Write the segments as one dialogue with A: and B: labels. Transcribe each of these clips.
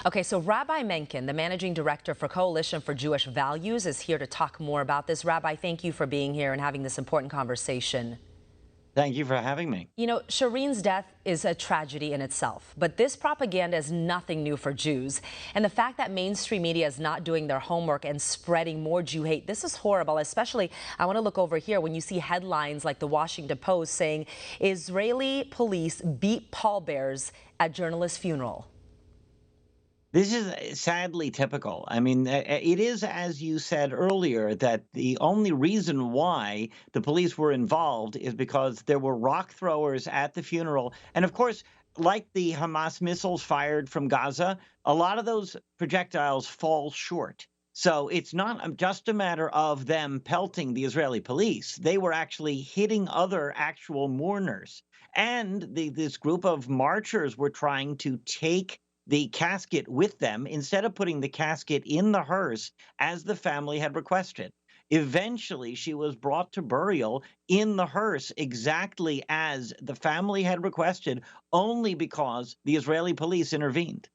A: Okay, so Rabbi Menken, the managing director for Coalition for Jewish Values, is here to talk more about this. Rabbi, thank you for being here and having this important conversation.
B: Thank you for having me.
A: You know, Shereen's death is a tragedy in itself, but this propaganda is nothing new for Jews. And the fact that mainstream media is not doing their homework and spreading more Jew hate, this is horrible. Especially, I want to look over here when you see headlines like the Washington Post saying Israeli police beat pallbearers at journalist funeral.
B: This is sadly typical. I mean, it is, as you said earlier, that the only reason why the police were involved is because there were rock throwers at the funeral. And of course, like the Hamas missiles fired from Gaza, a lot of those projectiles fall short. So it's not just a matter of them pelting the Israeli police. They were actually hitting other actual mourners. And this group of marchers were trying to take the casket with them instead of putting the casket in the hearse as the family had requested. Eventually, she was brought to burial in the hearse exactly as the family had requested, only because the Israeli police intervened.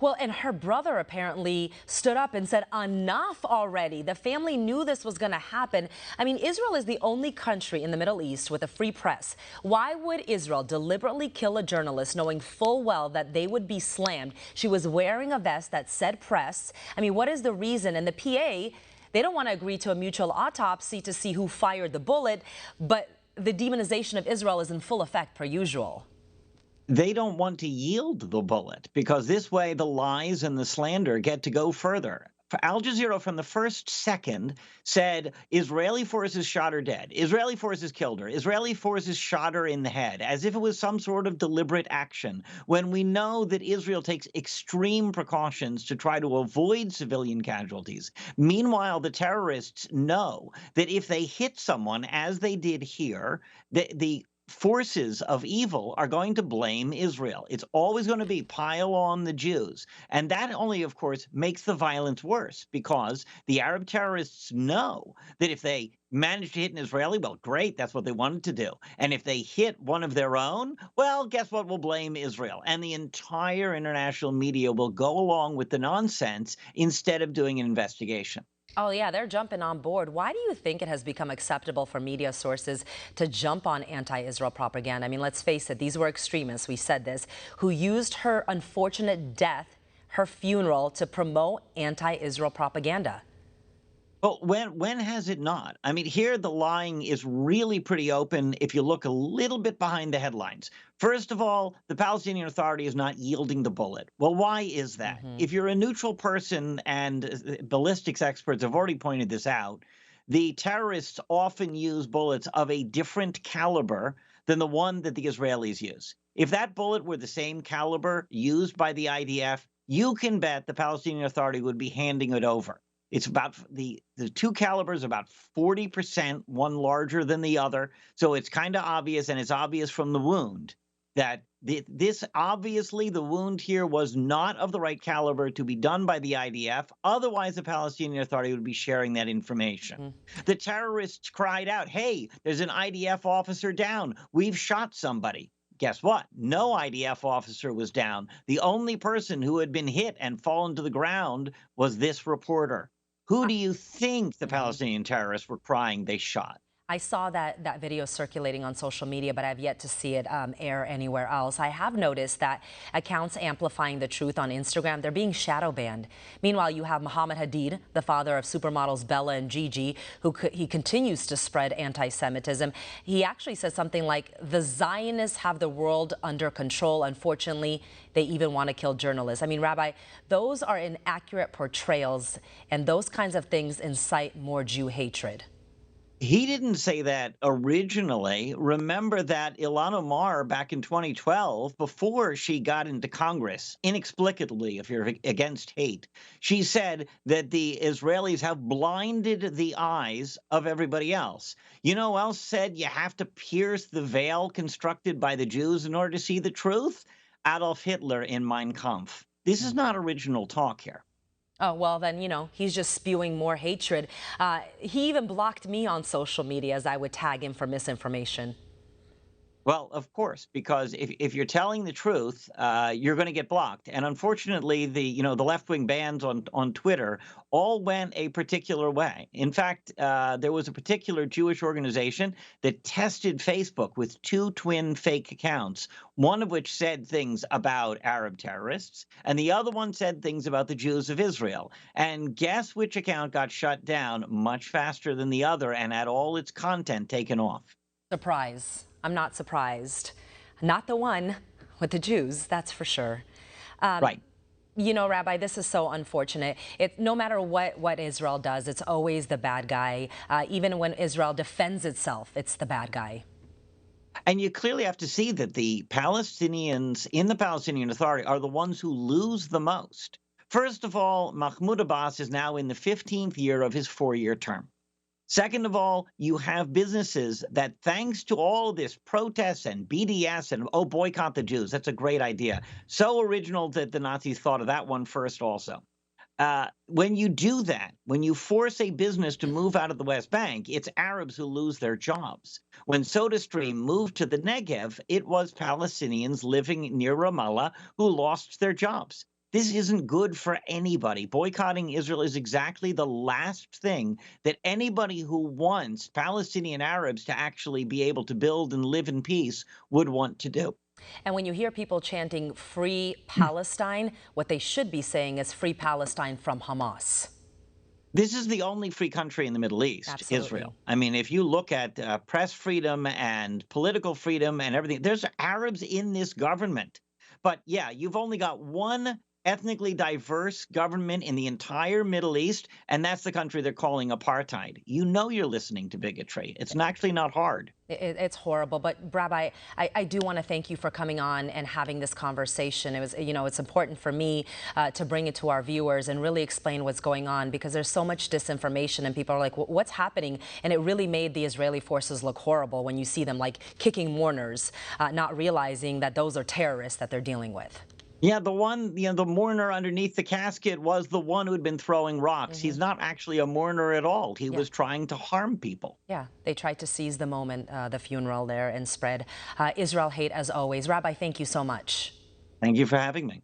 A: Well, and her brother apparently stood up and said, enough already. The family knew this was going to happen. I mean, Israel is the only country in the Middle East with a free press. Why would Israel deliberately kill a journalist knowing full well that they would be slammed? She was wearing a vest that said press. I mean, what is the reason? And the PA, they don't want to agree to a mutual autopsy to see who fired the bullet, but the demonization of Israel is in full effect per usual.
B: They don't want to yield the bullet because this way the lies and the slander get to go further. Al Jazeera, from the first second, said Israeli forces shot her dead. Israeli forces killed her. Israeli forces shot her in the head, as if it was some sort of deliberate action, when we know that Israel takes extreme precautions to try to avoid civilian casualties. Meanwhile, the terrorists know that if they hit someone, as they did here, the forces of evil are going to blame Israel. It's always going to be pile on the Jews. And that only, of course, makes the violence worse because the Arab terrorists know that if they manage to hit an Israeli, well, great, that's what they wanted to do. And if they hit one of their own, well, guess what? We'll blame Israel. And the entire international media will go along with the nonsense instead of doing an investigation.
A: Oh, yeah, they're jumping on board. Why do you think it has become acceptable for media sources to jump on anti-Israel propaganda? I mean, let's face it, these were extremists, we said this, who used her unfortunate death, her funeral, to promote anti-Israel propaganda.
B: Well, when has it not? I mean, here the lying is really pretty open if you look a little bit behind the headlines. First of all, the Palestinian Authority is not yielding the bullet. Well, why is that? If you're a neutral person, and ballistics experts have already pointed this out, the terrorists often use bullets of a different caliber than the one that the Israelis use. If that bullet were the same caliber used by the IDF, you can bet the Palestinian Authority would be handing it over. It's about the two calibers about 40%, one larger than the other. So it's kind of obvious, and it's obvious from the wound that this obviously the wound here was not of the right caliber to be done by the IDF. Otherwise, the Palestinian Authority would be sharing that information. The terrorists cried out, hey, there's an IDF officer down. We've shot somebody. Guess what? No IDF officer was down. The only person who had been hit and fallen to the ground was this reporter. Who do you think the Palestinian terrorists were crying they shot?
A: I saw that video circulating on social media, but I've yet to see it air anywhere else. I have noticed that accounts amplifying the truth on Instagram, they're being shadow banned. Meanwhile, you have Mohammed Hadid, the father of supermodels Bella and Gigi, he continues to spread anti-Semitism. He actually says something like, the Zionists have the world under control. Unfortunately, they even want to kill journalists. I mean, Rabbi, those are inaccurate portrayals, and those kinds of things incite more Jew hatred.
B: He didn't say that originally. Remember that Ilhan Omar back in 2012, before she got into Congress, inexplicably, if you're against hate, she said that the Israelis have blinded the eyes of everybody else. You know who else said you have to pierce the veil constructed by the Jews in order to see the truth? Adolf Hitler in Mein Kampf. This is not original talk here.
A: Oh, well, then, you know, he's just spewing more hatred. He even blocked me on social media as I would tag him for misinformation.
B: Well, of course, because if you're telling the truth, you're going to get blocked. And unfortunately, the left-wing bans on Twitter all went a particular way. In fact, there was a particular Jewish organization that tested Facebook with two twin fake accounts, one of which said things about Arab terrorists, and the other one said things about the Jews of Israel. And guess which account got shut down much faster than the other and had all its content taken off?
A: Surprise. I'm not surprised. Not the one with the Jews, that's for sure. Um,
B: Right.
A: Rabbi, this is so unfortunate. No matter what Israel does, it's always the bad guy. Even when Israel defends itself, it's the bad guy.
B: And you clearly have to see that the Palestinians in the Palestinian Authority are the ones who lose the most. First of all, Mahmoud Abbas is now in the 15th year of his 4-year term. Second of all, you have businesses that, thanks to all of this protests and BDS and, oh, boycott the Jews, that's a great idea. So original that the Nazis thought of that one first also. When you do that, when you force a business to move out of the West Bank, it's Arabs who lose their jobs. When SodaStream moved to the Negev, it was Palestinians living near Ramallah who lost their jobs. This isn't good for anybody. Boycotting Israel is exactly the last thing that anybody who wants Palestinian Arabs to actually be able to build and live in peace would want to do.
A: And when you hear people chanting Free Palestine, what they should be saying is Free Palestine from Hamas.
B: This is the only free country in the Middle East,
A: Absolutely.
B: Israel. I mean, if you look at press freedom and political freedom and everything, there's Arabs in this government. But yeah, you've only got one ethnically diverse government in the entire Middle East, and that's the country they're calling apartheid. You know you're listening to bigotry. It's actually not hard.
A: It's horrible. But Rabbi, I do want to thank you for coming on and having this conversation. It was, it's important for me to bring it to our viewers and really explain what's going on, because there's so much disinformation and people are like, what's happening? And it really made the Israeli forces look horrible when you see them like kicking mourners, not realizing that those are terrorists that they're dealing with.
B: Yeah, the one, the mourner underneath the casket was the one who'd been throwing rocks. He's not actually a mourner at all. He was trying to harm people.
A: Yeah, they tried to seize the moment, the funeral there, and spread Israel hate as always. Rabbi, thank you so much.
B: Thank you for having me.